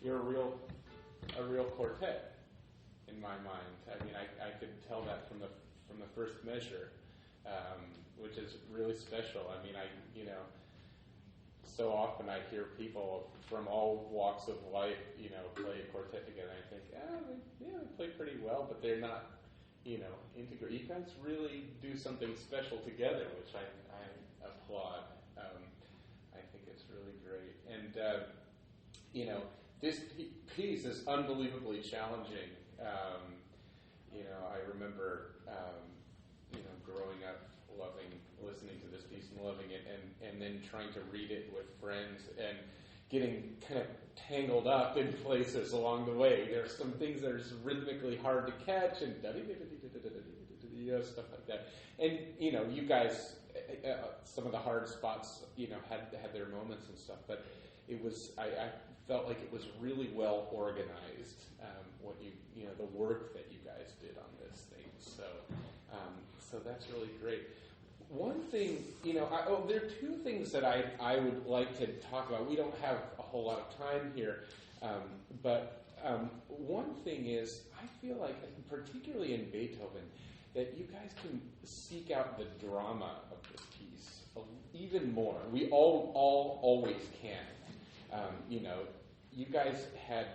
You're a real quartet in my mind. I mean, I could tell that from the first measure, which is really special. I mean, so often I hear people from all walks of life, play a quartet together. And I think, they play pretty well, but they're not, integrated. You guys really do something special together, which I applaud. I think it's really great. And, this piece is unbelievably challenging. I remember, growing up listening to this piece and loving it, and then trying to read it with friends and getting kind of tangled up in places along the way. There's some things that are rhythmically hard to catch and stuff like that. And, you guys, some of the hard spots, had their moments and stuff, but it was, I felt like it was really well organized, what the work that you guys did on this thing. So that's really great. One thing, there are two things that I would like to talk about. We don't have a whole lot of time here, but one thing is, I feel like, particularly in Beethoven, that you guys can seek out the drama of this piece even more. We all always can. You guys had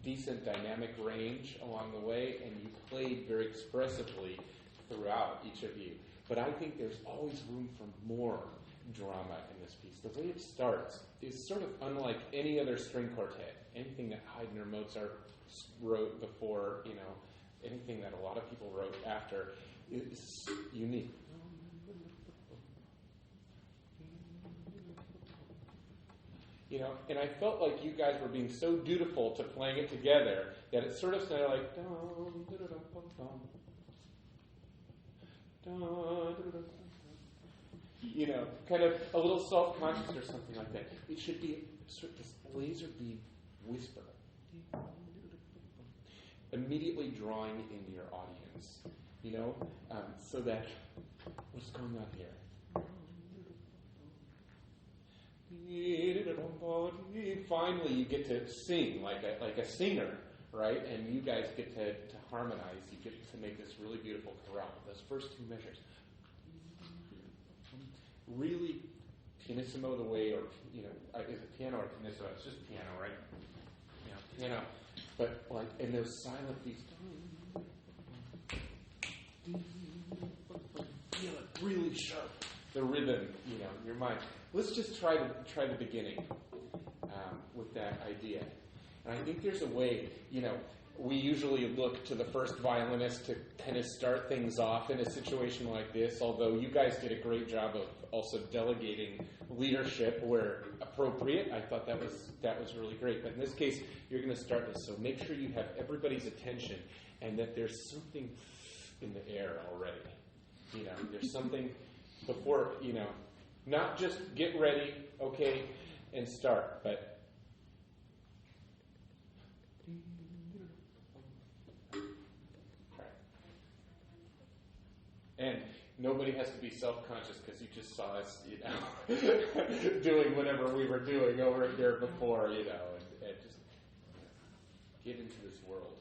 decent dynamic range along the way, and you played very expressively throughout, each of you. But I think there's always room for more drama in this piece. The way it starts is sort of unlike any other string quartet. Anything that Haydn or Mozart wrote before, anything that a lot of people wrote after is unique. And I felt like you guys were being so dutiful to playing it together that it sort of sounded like kind of a little self-conscious or something like that. It should be sort of this laser beam whisper, immediately drawing in your audience, so that what's going on here? Finally, you get to sing like a singer, right? And you guys get to harmonize. You get to make this really beautiful chorale. Those first two measures, really pianissimo the way, or is it piano or pianissimo? It's just piano, right? Piano. But and there's silent beats. really sharp, the rhythm, in your mind. Let's just try the beginning with that idea. And I think there's a way, we usually look to the first violinist to kind of start things off in a situation like this, although you guys did a great job of also delegating leadership where appropriate. I thought that was really great. But in this case, you're going to start this, so make sure you have everybody's attention and that there's something in the air already. There's something before, not just get ready, okay, and start, but and nobody has to be self-conscious because you just saw us, doing whatever we were doing over here before, and just get into this world.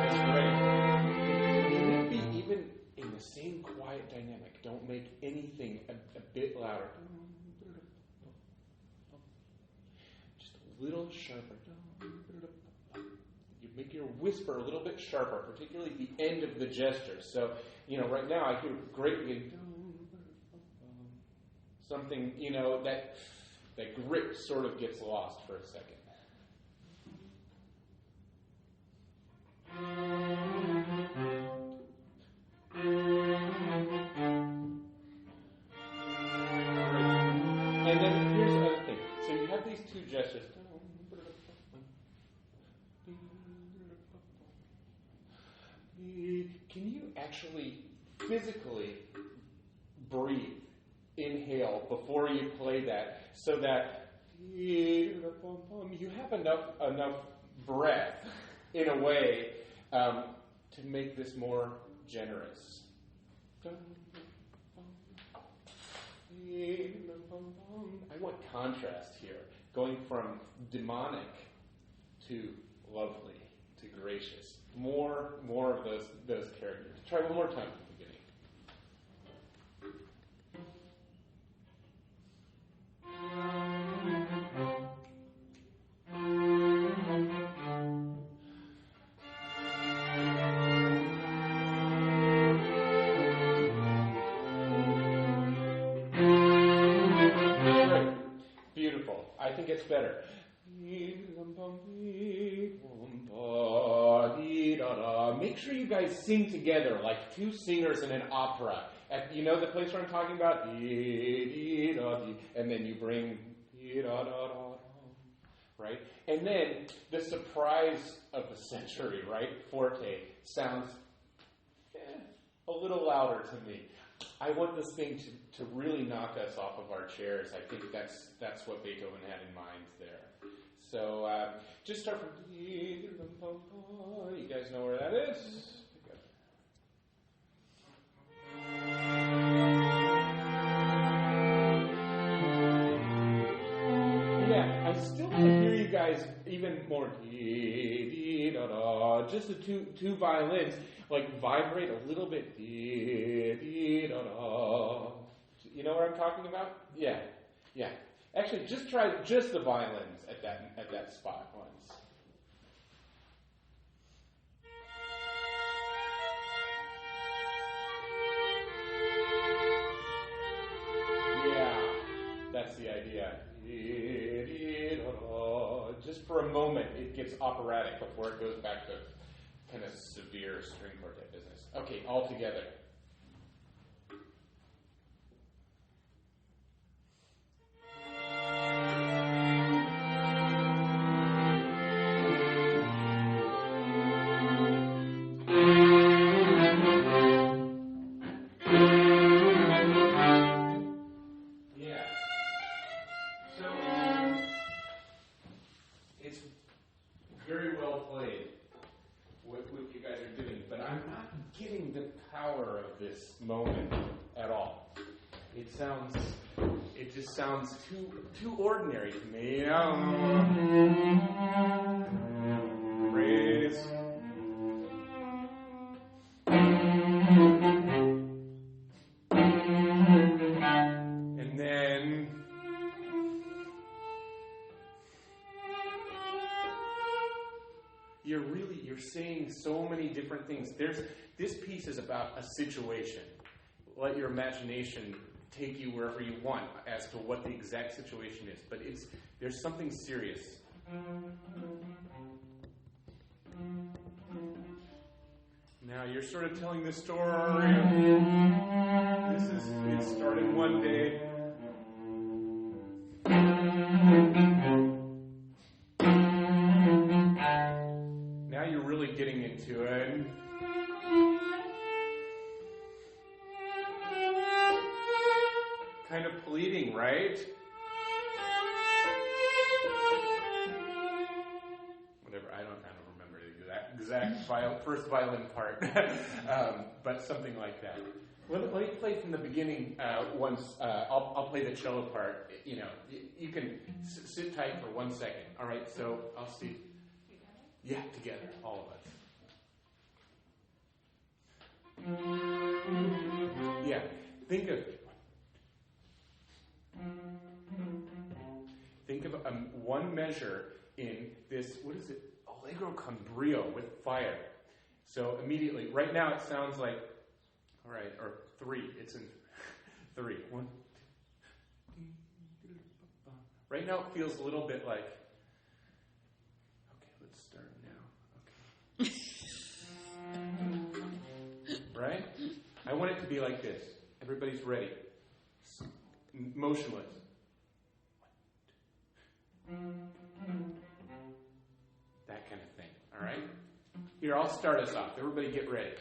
That's great. Can it be even in the same quiet dynamic? Don't make anything a bit louder. Just a little sharper. You make your whisper a little bit sharper, particularly at the end of the gesture. So, right now I hear great something, that grip sort of gets lost for a second. And then here's the other thing. So you have these two gestures. Can you actually physically breathe? Inhale before you play that, so that you have enough breath in a way to make this more generous. I want contrast here, going from demonic to lovely to gracious. More of those characters. Try one more time at the beginning. Great. Beautiful. I think it's better. Make sure you guys sing together like two singers in an opera. The place where I'm talking about? And then you bring, right? And then the surprise of the century, right? Forte sounds a little louder to me. I want this thing to really knock us off of our chairs. I think that's what Beethoven had in mind there. So just start from, you guys know where that is? Yeah, I still want to hear you guys even more. Just the two violins, like vibrate a little bit. You know what I'm talking about? Yeah. Actually, just try just the violins at that spot once. Yeah, that's the idea. Just for a moment, it gets operatic before it goes back to kind of severe string quartet business. Okay, all together. It just sounds too ordinary to me. Praise. And then so many different things. This piece is about a situation. Let your imagination take you wherever you want as to what the exact situation is. But there's something serious. Now you're sort of telling the story. It started one day. Now you're really getting into it. Kind of pleading, right? Whatever, I don't remember the exact first violin part, but something like that. Let me play from the beginning once. I'll play the cello part. You can sit tight for 1 second. All right, so I'll see. Yeah, together, all of us. Yeah, think of one measure in this, what is it? Allegro con brio, with fire. So immediately, right now it sounds like, all right, or 3. It's in 3. 1. Right now it feels a little bit like, okay, let's start now. Okay. Right? I want it to be like this. Everybody's ready. Motionless. That kind of thing. All right? Here, I'll start us off. Everybody get ready.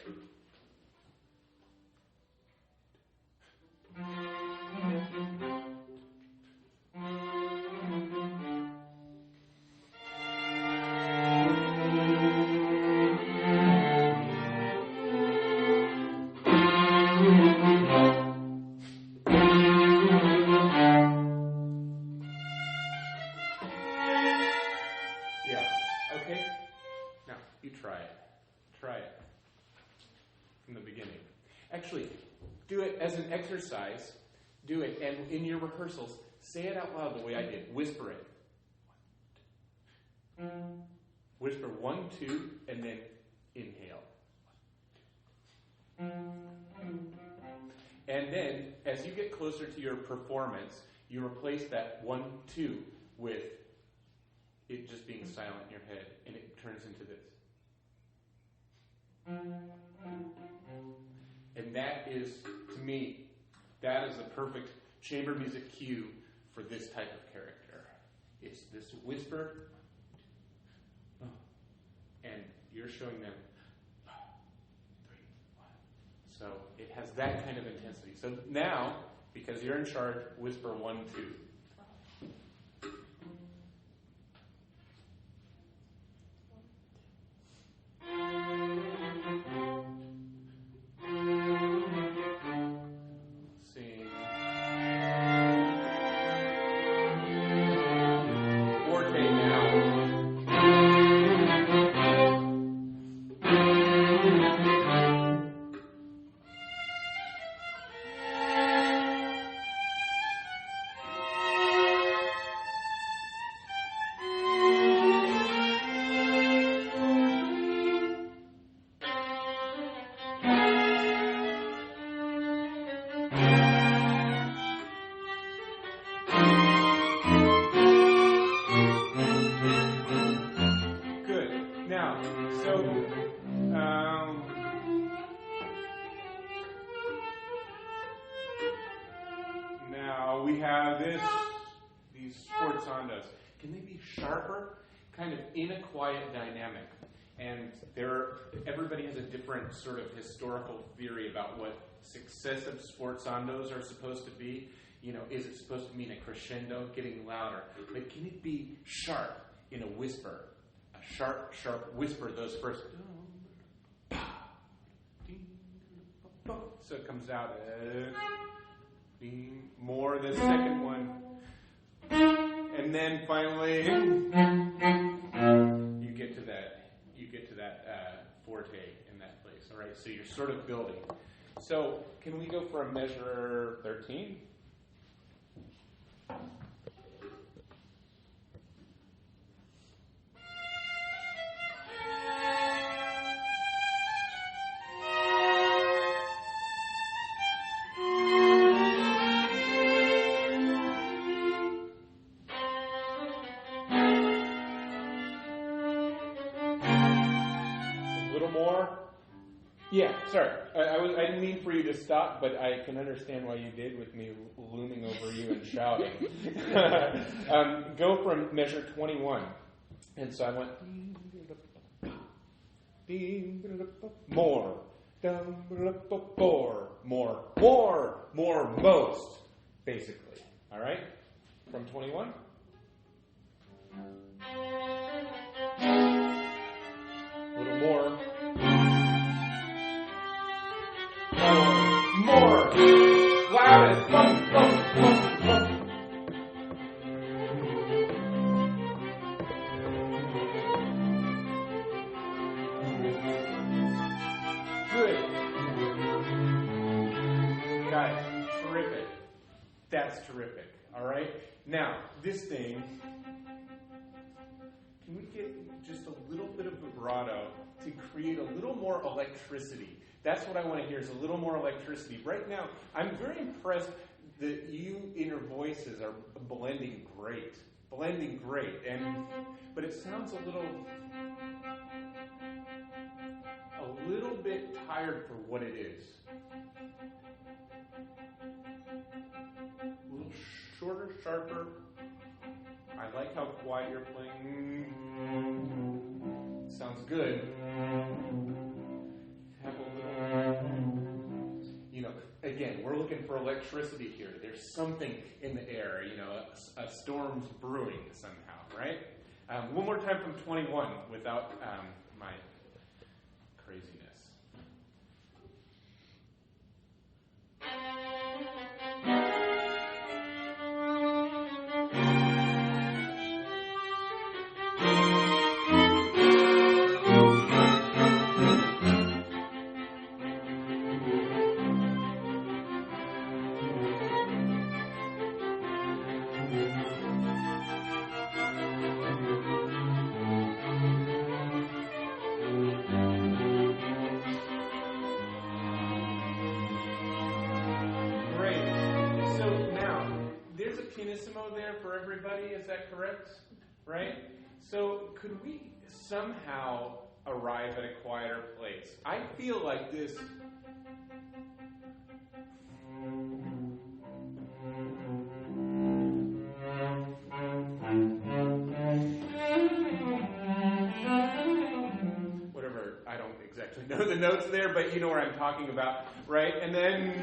Actually, do it as an exercise. Do it, and in your rehearsals, say it out loud the way I did. Whisper it. Whisper 1, 2, and then inhale. And then, as you get closer to your performance, you replace that 1, 2 with it just being silent in your head, and it turns into this. And that is, to me, that is a perfect chamber music cue for this type of character. It's this whisper, and you're showing them 3, 1. So it has that kind of intensity. So now, because you're in charge, whisper 1, 2. Now we have these sforzandos. Can they be sharper? Kind of in a quiet dynamic. And everybody has a different sort of historical theory about what successive sforzandos are supposed to be. You know, is it supposed to mean a crescendo, getting louder? But can it be sharp in a whisper? A sharp, sharp whisper, those first. So it comes out more the second one. And then finally you get to that forte in that place. All right, so you're sort of building. So can we go for a measure 13? Yeah, sorry. I didn't mean for you to stop, but I can understand why you did with me looming over you and shouting. Go from measure 21. And so I went more, more, most, basically. All right? From 21. A little more. More. Loudest. Bum, bum, bum, bum. Good. Guys, terrific. That's terrific. All right? Now, this thing, can we get just a little bit of vibrato to create a little more electricity? That's what I want to hear, is a little more electricity. Right now, I'm very impressed that you in your voices are blending great. But it sounds a little bit tired for what it is. A little shorter, sharper. I like how quiet you're playing. Sounds good. Have a little, again, we're looking for electricity here. There's something in the air, a storm's brewing somehow, right? One more time from 21 without my craziness. Is that correct? Right? So could we somehow arrive at a quieter place? I feel like this. Whatever, I don't exactly know the notes there, but you know what I'm talking about, right? And then.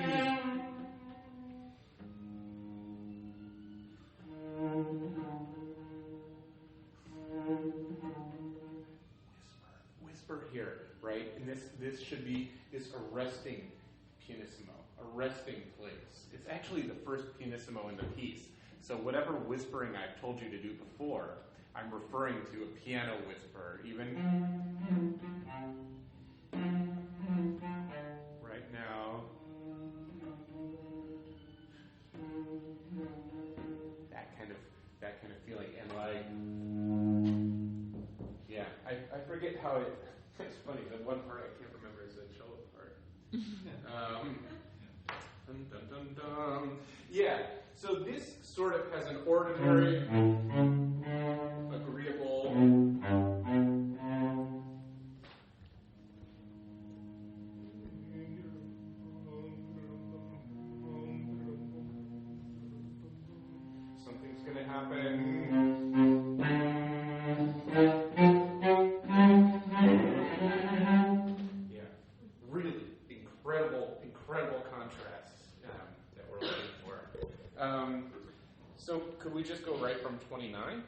Here, right? And this should be this arresting pianissimo, arresting place. It's actually the first pianissimo in the piece. So whatever whispering I've told you to do before, I'm referring to a piano whisper, even right now. That kind of feeling, and I forget how it. It's funny, the one part I can't remember is the cello part. Dun, dun, dun, dun. Yeah, so this sort of has an ordinary, agreeable, something's going to happen. Incredible contrasts that we're looking for. So could we just go right from 29?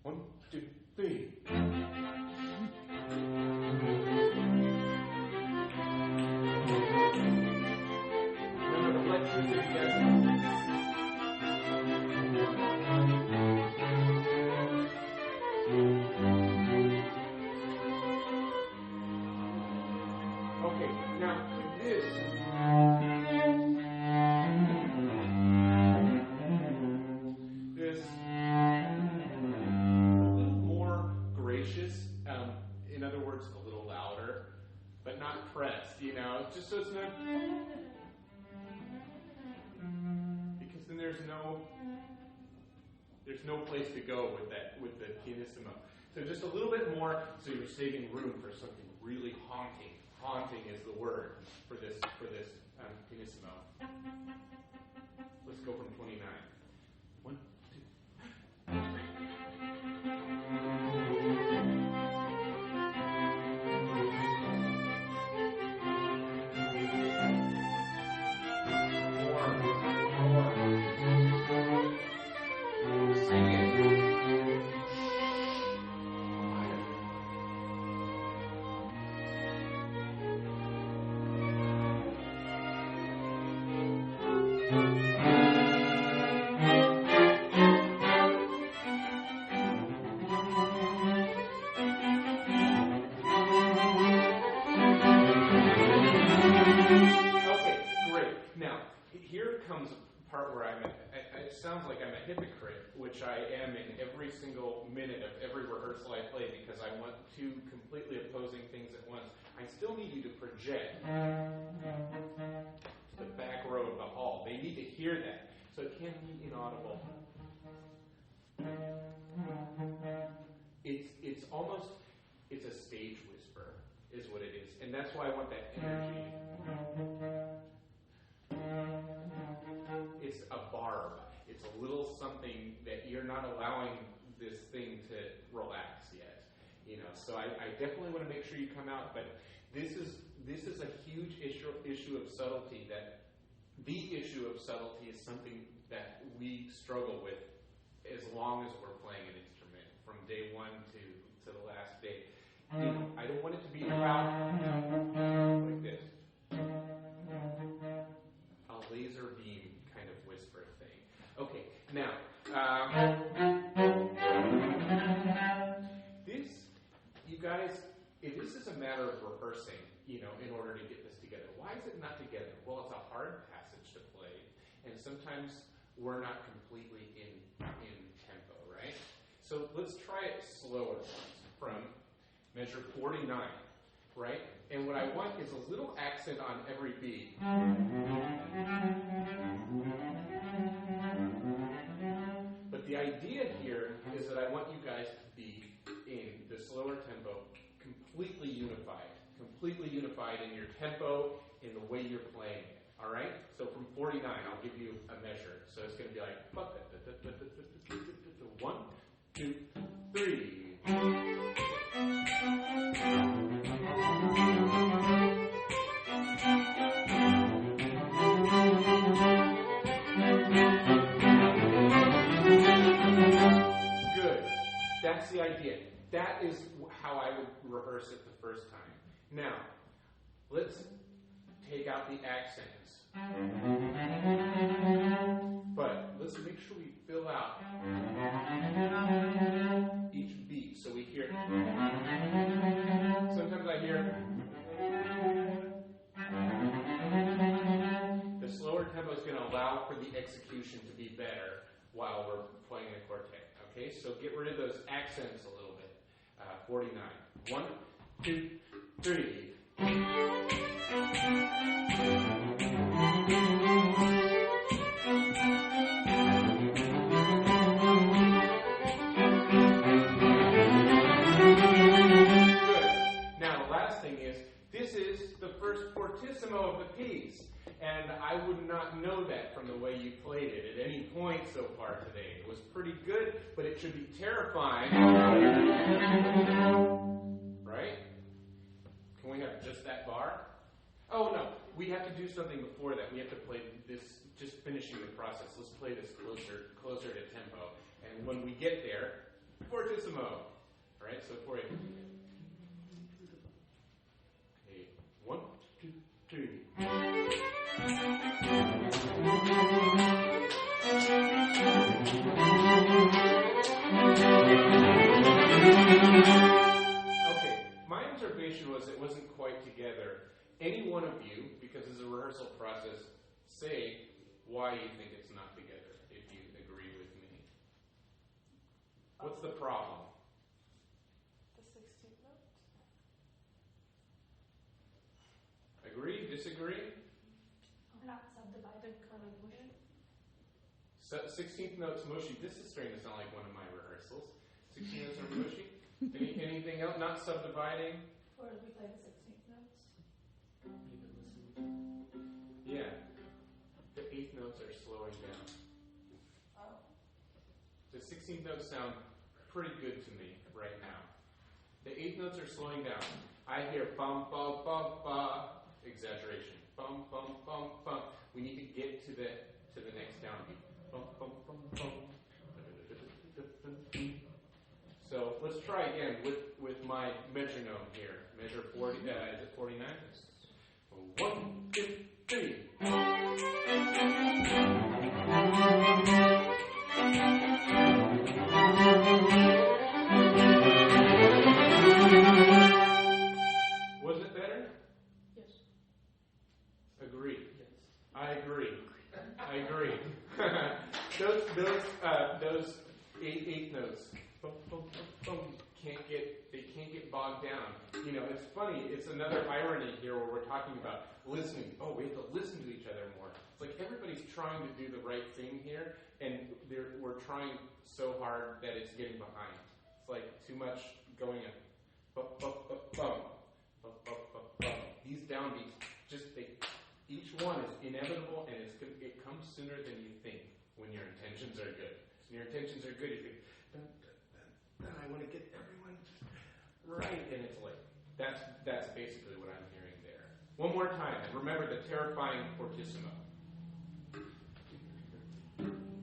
One, two, three. Remember the electricity again. Okay, now this. A little more gracious. In other words, a little louder, but not pressed. Just so it's not. Because there's no place to go with the pianissimo. So just a little bit more, so you're saving room for something really haunting. Haunting is the word for this pianissimo. Let's go from 29. 1, 2. Sounds like I'm a hypocrite, which I am in every single minute of every rehearsal I play because I want two completely opposing things at once. I still need you to project to the back row of the hall. They need to hear that, so it can't be inaudible. It's almost, it's a stage whisper, is what it is, and that's why I want that energy. It's a barb. It's a little something that you're not allowing this thing to relax yet, So I definitely want to make sure you come out. But this is a huge issue of subtlety. That the issue of subtlety is something that we struggle with as long as we're playing an instrument, from day one to the last day. I don't want it to be about like this, a laser beam kind of whisper thing. Okay, now, this, you guys, this is a matter of rehearsing, in order to get this together. Why is it not together? Well, it's a hard passage to play, and sometimes we're not completely in tempo, right? So let's try it slower from measure 49, right? And what I want is a little accent on every beat. But the idea here is that I want you guys to be in the slower tempo, completely unified in your tempo, in the way you're playing it. All right? So from 49, I'll give you a measure. So it's going to be like 1, 2, 3. Good. That's the idea. That is how I would rehearse it the first time. Now, let's take out the accents. But let's make sure we fill out each beat so we hear. Sometimes I hear. The slower tempo is going to allow for the execution to be better while we're playing a quartet. Okay, so get rid of those accents a little bit. 49. 1, 2, 3. Of the piece, and I would not know that from the way you played it at any point so far today. It was pretty good, but it should be terrifying, right? Can we have just that bar? Oh no, we have to do something before that. We have to play this, just finishing the process. Let's play this closer to tempo, and when we get there, fortissimo. All right, so for it. Okay, 1, 2, 3. Okay, my observation was it wasn't quite together. Any one of you, because it's a rehearsal process, say why you think it's not together, if you agree with me. What's the problem? The 16th note. Agree? Disagree? Not subdivided chord motion. So 16th notes moshi. This is starting to sound like one of my rehearsals. 16th notes are moshi. Anything else? Not subdividing? Or we play the 16th notes? Yeah. The 8th notes are slowing down. Oh. The 16th notes sound pretty good to me right now. The 8th notes are slowing down. I hear bum, bum, bum, bum. Exaggeration. Bum, bum, bum, bum. We need to get to the next downbeat. Bum, bum, bum, bum. So let's try again with my metronome here. Measure 40. Is it 49? 1, 2, 3. Was it better? Yes. Agreed. Yes. I agree. Those eight notes can't get bogged down. You know, it's funny. It's another irony here where we're talking about listening. Oh, we have to listen to each other more. It's like everybody's trying to do the right thing here, and we're trying so hard that it's getting behind. It's like too much going in. These downbeats, each one is inevitable, and it comes sooner than you think when your intentions are good. So your intentions are good, you think, I want to get everyone just right, and it's like that's basically what I'm hearing there. One more time, and remember the terrifying fortissimo.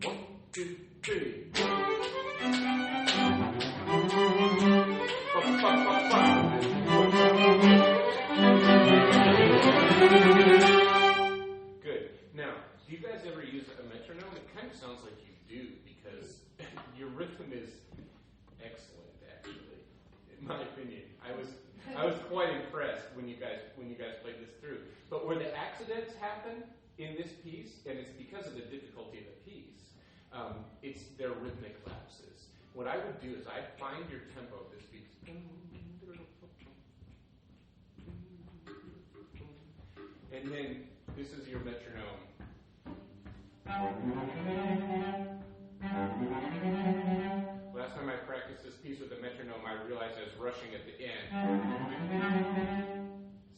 1, 2, 3. Good. Now, do you guys ever use a metronome? It kind of sounds like you do, because your rhythm is excellent, actually, in my opinion. I was quite impressed when you guys played this through. But where the accidents happen in this piece, and it's because of the difficulty of the piece, it's their rhythmic lapses. What I would do is I'd find your tempo of this piece. And then this is your metronome. Last time I practiced this piece with a metronome, I realized I was rushing at the end.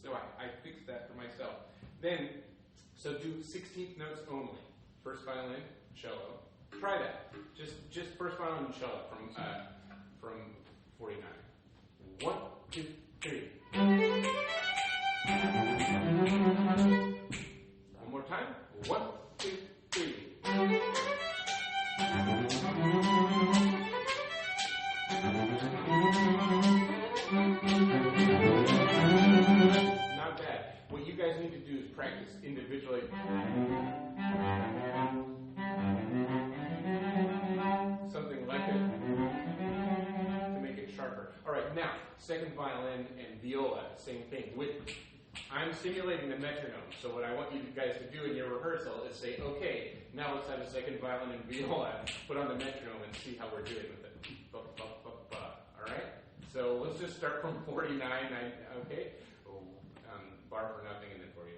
So I fixed that for myself. Then, so do 16th notes only. First violin, cello. Try that. Just first violin and cello from 49. 1, 2, 3. One more time. 1, 2, 3. Not bad. What you guys need to do is practice individually. Something like it to make it sharper. All right, now, second violin and viola, same thing. I'm simulating the metronome, so what I want you guys to do in your rehearsal is say, okay, now let's have a second violin and viola, put on the metronome and see how we're doing with it. All right? So let's just start from 49, okay? Bar for nothing, and then 49.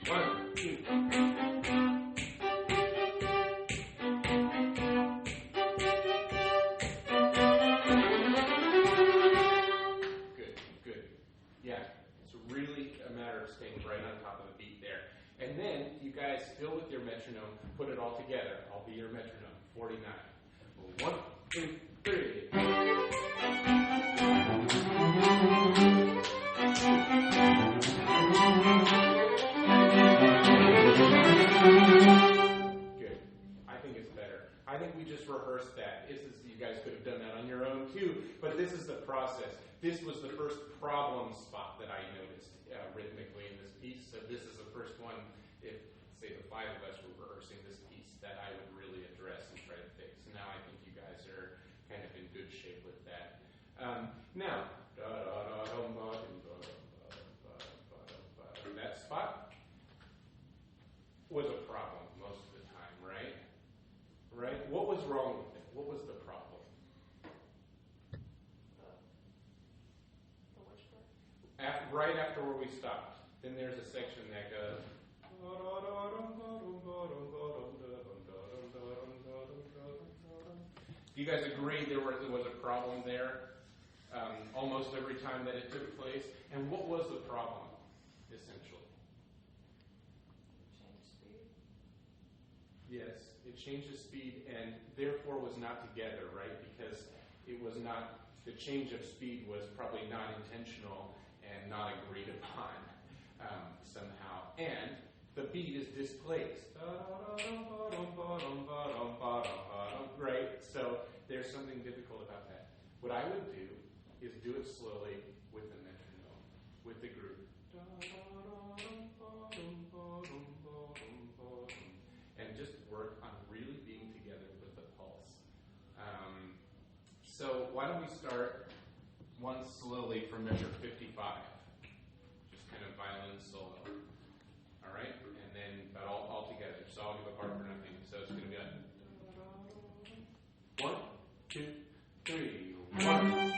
1, 2, 3. 1, 2. And then you guys still with your metronome, put it all together. I'll be your metronome. 49. 1, 2, 3. Good. I think it's better. I think we just rehearsed that. You guys could have done that on your own too, but this is the process. This was the first problem spot that I noticed rhythmically in this piece. So this is the first one, if, say, the 5 of us were rehearsing this piece, that I would really address and try to fix. Now I think you guys are kind of in good shape with that. Now, that spot was a problem most of the time, right? Right? What was wrong with it? What was the problem? The which part? Right after where we stopped, then there's a section that goes. Do you guys agree there was a problem there almost every time that it took place? And what was the problem, essentially? Change speed. Yes, it changed the speed and therefore was not together, right? Because it was not, the change of speed was probably not intentional and not agreed upon somehow. And the beat is displaced. Right? So there's something difficult about that. What I would do is do it slowly with the metronome, with the group. And just work on really being together with the pulse. So why don't we start one slowly from measure 55. Just kind of violin solo. All right? And then, but all together. So I'll give a part for nothing. So it's going to be like 1, 2, 3, 1.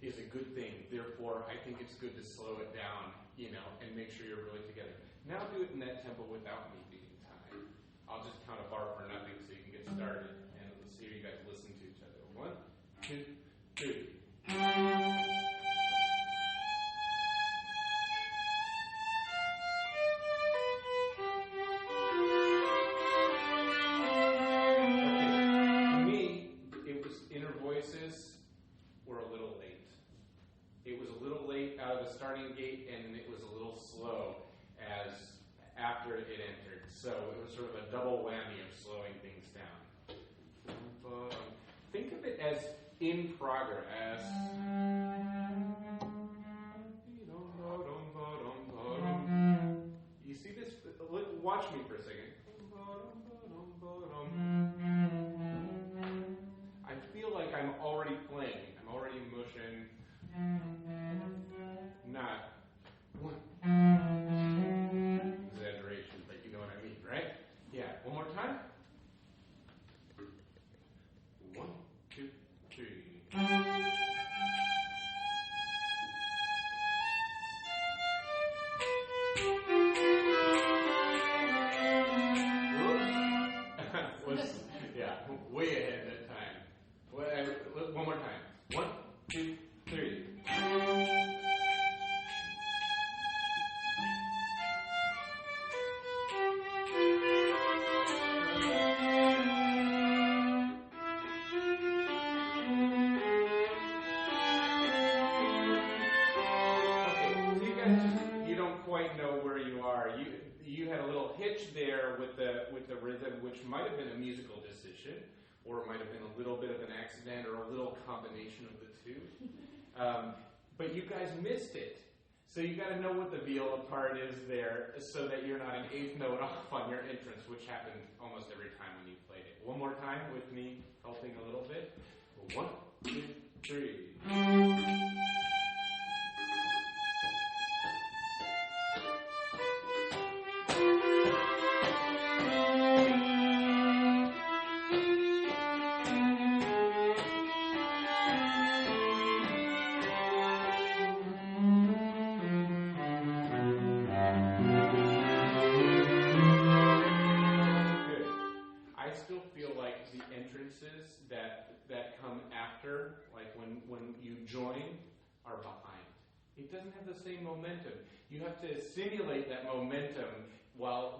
Is a good thing. Therefore, I think it's good to slow it down, and make sure you're really together. Now do it in that tempo without me beating time. I'll just count a bar for nothing so you can get started, and let's hear you guys listen to each other. 1, 2, 3. Gate, and it was a little slow as after it entered. So it was sort of a double whammy of slowing things down. Think of it as in progress. You see this? Watch me for a second. I feel like I'm already playing. I'm already in motion. Not exaggeration, but you know what I mean, right? Yeah, one more time. 1, 2, 3. Yeah, way ahead that time. One more time. 1, 2, 3. The rhythm, which might have been a musical decision, or it might have been a little bit of an accident, or a little combination of the two. But you guys missed it. So you got to know what the viola part is there, so that you're not an eighth note off on your entrance, which happened almost every time when you played it. One more time with me helping a little bit. 1, 2, 3. It doesn't have the same momentum. You have to simulate that momentum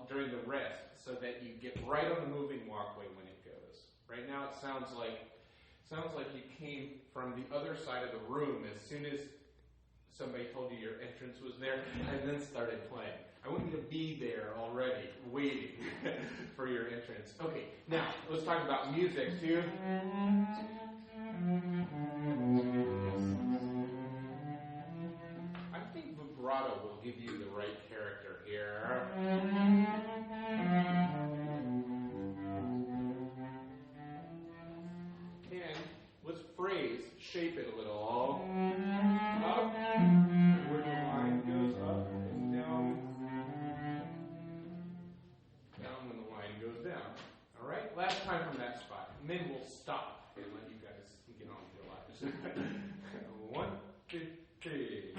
during the rest so that you get right on the moving walkway when it goes. Right now it sounds like you came from the other side of the room as soon as somebody told you your entrance was there and then started playing. I want you to be there already, waiting for your entrance. Okay, now let's talk about music too. I think vibrato will give you the right character here. shape it a little. Up, where the line goes up, and down. Down when the line goes down. All right, last time from that spot. And then we'll stop and let you guys get on with your lives. 1, 2, 3.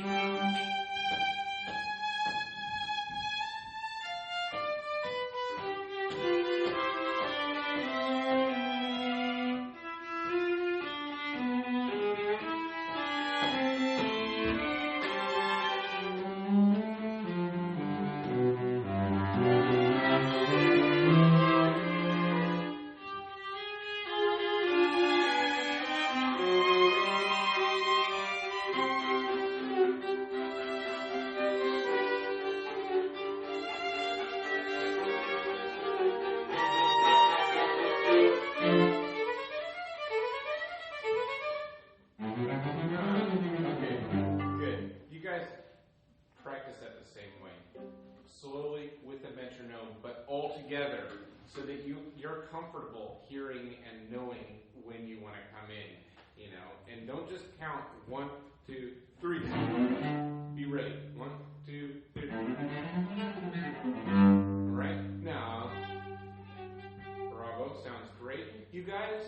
So that you're comfortable hearing and knowing when you want to come in, and don't just count 1, 2, 3. Be ready. 1, 2, 3. All right, now, bravo, sounds great. You guys,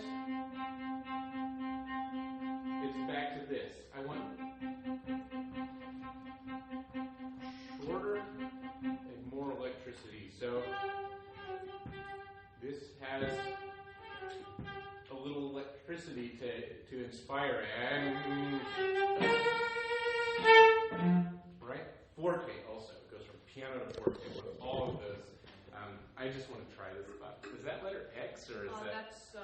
it's back to this. I want shorter and more electricity. So this has a little electricity to inspire it. Right? Forte also. It goes from piano to forte with all of those. I just want to try this spot. Is that letter X or is that? That's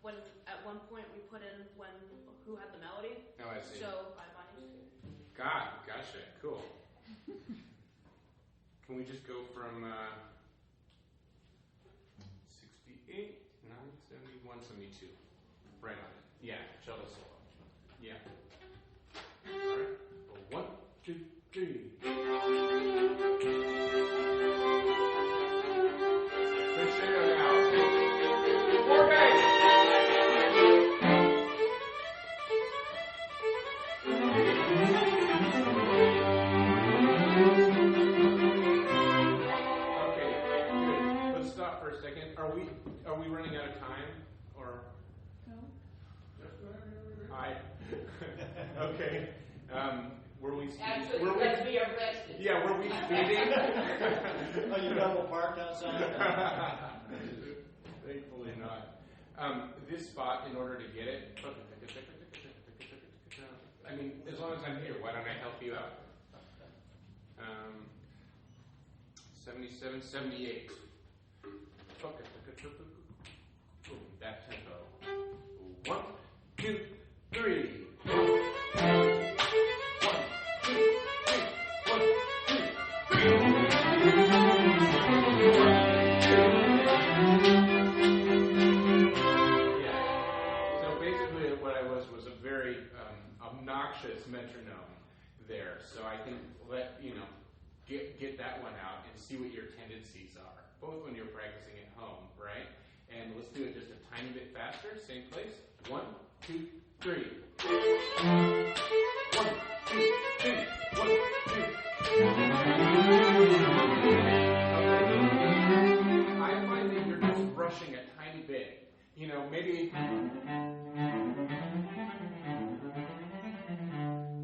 when at one point we put in who had the melody. Oh, I see. So by Bonnie. Gotcha. Cool. Can we just go from 68, 9, 71, 72. Right on it. Yeah, cello solo. Yeah. All right. 1, 2, 3. Crescendo now. 4 guys. Okay, good. Let's stop for a second. Are we running out of time or? No. Hi. Okay. Were we speeding? Actually, you guys be arrested. Yeah, were we speeding? Oh, you double parked outside? Thankfully not. This spot, in order to get it, I mean, as long as I'm here, why don't I help you out? 77, 78. That tempo. 1, 2, 3. 1, 2, 3. 1, 2, 3. Yeah. So basically, what I was a very obnoxious metronome there. So I can get that one out and see what your tendencies are, both when you're practicing at home, right? And let's do it just a tiny bit faster, same place. 1, 2, 3. 1, 2, 3. 1, 2. I find that you're just rushing a tiny bit. Maybe.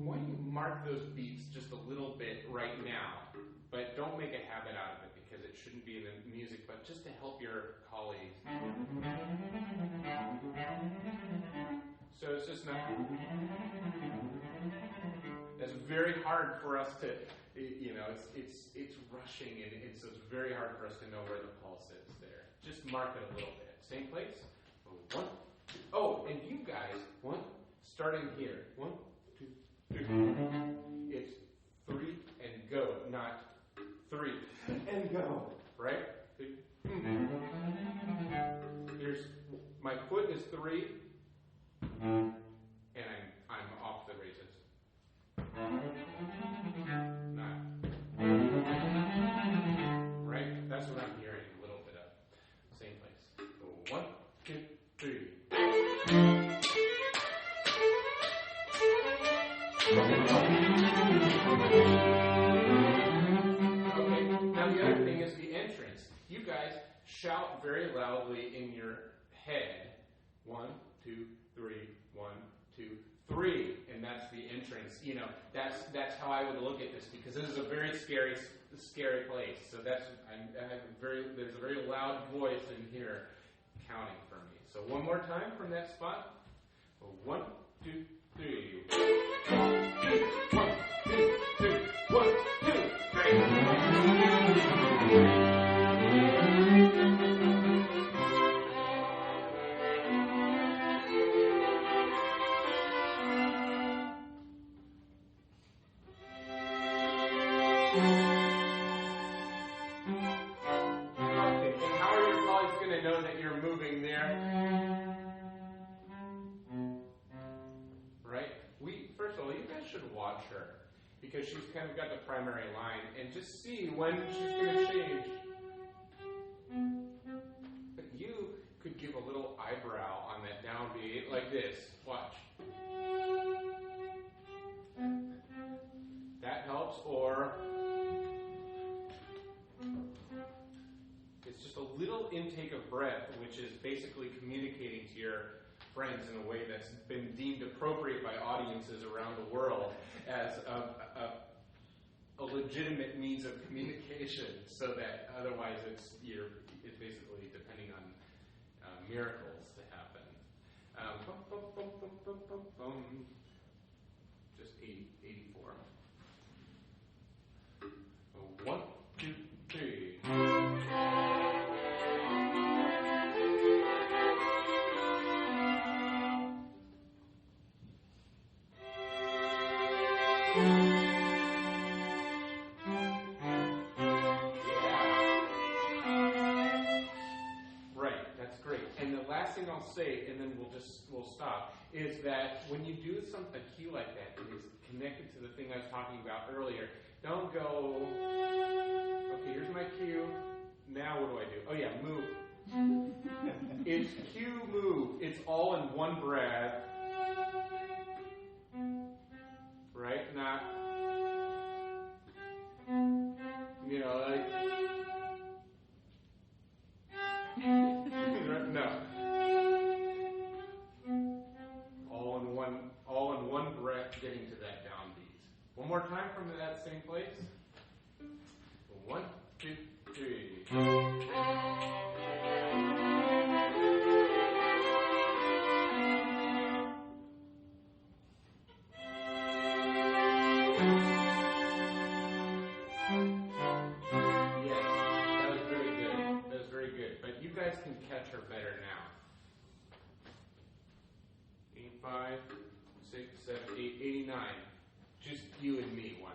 Why don't you mark those beats just a little bit right now? But don't make a habit out of it because it shouldn't be in the music, but just to help your colleagues. So it's just not. That's very hard for us to, it's rushing and so it's very hard for us to know where the pulse is there. Just mark it a little bit. Same place. 1, 2. Oh, and you guys, starting here. 1, 2, 3. It's 3 and go, not 3 and go, right? My foot is 3, and I'm off the races. Not. Right? That's what I'm hearing a little bit of. Same place. 1, 2, 3. loudly in your head. 1, 2, 3, 1, 2, 3, and that's the entrance. You know, that's how I would look at this, because this is a very scary place. So there's a very loud voice in here counting for me. So one more time from that spot. 1, 2, 3. 1, 2, 3. 1, 2, 3. Because she's kind of got the primary line, and just see when she's going to change. But you could give a little eyebrow on that downbeat like this. Watch. That helps, or it's just a little intake of breath, which is basically communicating to your friends in a way that's been deemed appropriate by audiences around the world as a legitimate means of communication, so that otherwise it's basically depending on miracles to happen. Just 84. 1, 2, 3. I'll say, and then we'll stop, is that when you do a cue like that, it is connected to the thing I was talking about earlier. Don't go, okay, here's my cue. Now what do I do? Oh yeah, move. It's cue, move. It's all in one breath. Right? Not, you know, like, no. All in one breath, getting to that downbeat. One more time from that same place. 1, 2, 3. Can catch her better now. 85, 6, 7, 8, 89. Just you and me once.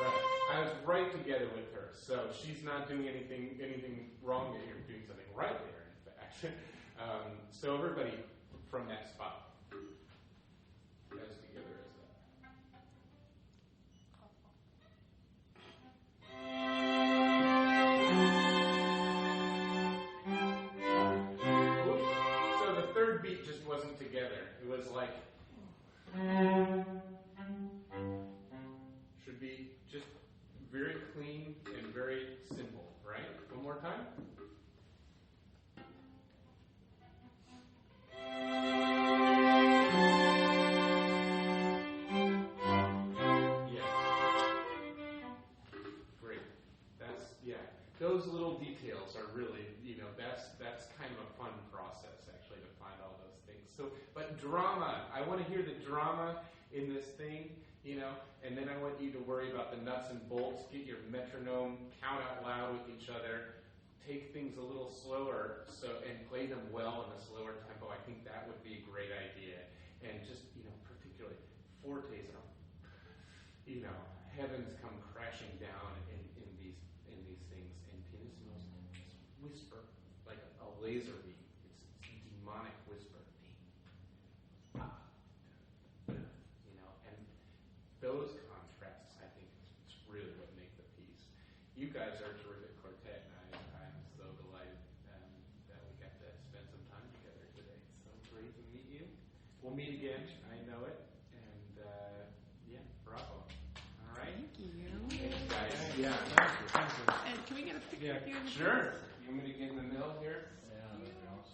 Right. I was right together with her, so she's not doing anything wrong there. You're doing something right there, in fact. So everybody from that spot. As together as that. Oops. So the third beat just wasn't together. It was like, should be just very clean and very simple, right? One more time. Those little details are really, that's kind of a fun process, actually, to find all those things. So, but drama, I want to hear the drama in this thing, and then I want you to worry about the nuts and bolts, get your metronome, count out loud with each other, take things a little slower, and play them well in a slower tempo. I think that would be a great idea. And just, particularly fortes are, heavens come crashing down in these things, and pianissimos whisper like a laser beam. It's demonic whisper. And those contrasts, I think, is really what make the piece. You guys are a terrific quartet, and I'm so delighted that we got to spend some time together today. It's so great to meet you. We'll meet again, I know it, and Yeah. Thank you. And can we get a picture Yeah, of you? Sure. You want me to get in the middle here? Yeah, that helps.